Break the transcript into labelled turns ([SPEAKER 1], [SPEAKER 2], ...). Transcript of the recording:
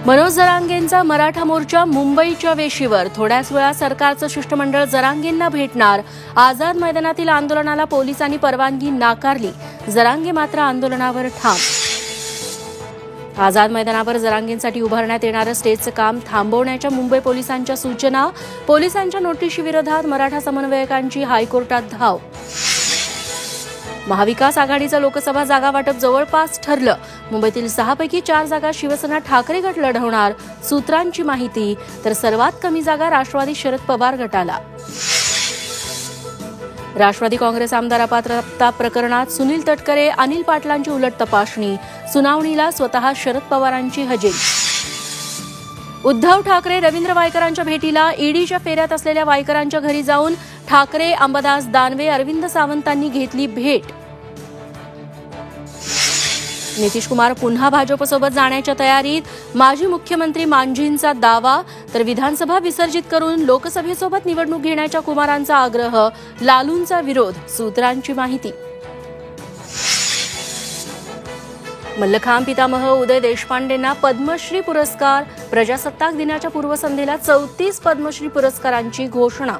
[SPEAKER 1] मनोज जरांगेंचा मराठा मोर्चा मुंबईच्या वेशीवर. थोड्याच वेळा सरकारचं शिष्टमंडळ जरांगेंना भेटणार. आझाद मैदानातील आंदोलनाला पोलिसांनी परवानगी नाकारली. जरांगे मात्र आंदोलनावर ठाम. आझाद मैदानावर जरांगेंसाठी उभारण्यात येणारं स्टेजचं काम थांबवण्याच्या मुंबई पोलिसांच्या सूचना. पोलिसांच्या नोटीशीविरोधात मराठा समन्वयकांची हायकोर्टात धाव. महाविकास आघाडीचं लोकसभा जागा वाटप जवळपास ठरलं. मुंबईतील 6 पैकी 4 जागा शिवसेना ठाकरे गट लढवणार. सूत्रांची माहिती. तर सर्वात कमी जागा राष्ट्रवादी शरद पवार गटाला. राष्ट्रवादी काँग्रेस आमदार अपात्रता प्रकरणात सुनील तटकरे अनिल पाटलांची उलट तपासणी. सुनावणीला स्वतः शरद पवारांची हजेरी. उद्धव ठाकरे रवींद्र वायकरांच्या भेटीला. ईडीच्या फेऱ्यात असलेल्या वायकरांच्या घरी जाऊन ठाकरे, अंबादास दानवे, अरविंद सावंतांनी घेतली भेट. नितीश कुमार पुन्हा भाजपसोबत जाण्याच्या तयारीत. माजी मुख्यमंत्री मांझींचा दावा. तर विधानसभा विसर्जित करून लोकसभेसोबत निवडणूक घेण्याच्या कुमारांचा आग्रह. लालूंचा विरोध. सूत्रांची माहिती. मल्लखांब पितामह उदय देशपांडेंना पद्मश्री पुरस्कार. प्रजासत्ताक दिनाच्या पूर्वसंध्येला 34 पद्मश्री पुरस्कारांची घोषणा.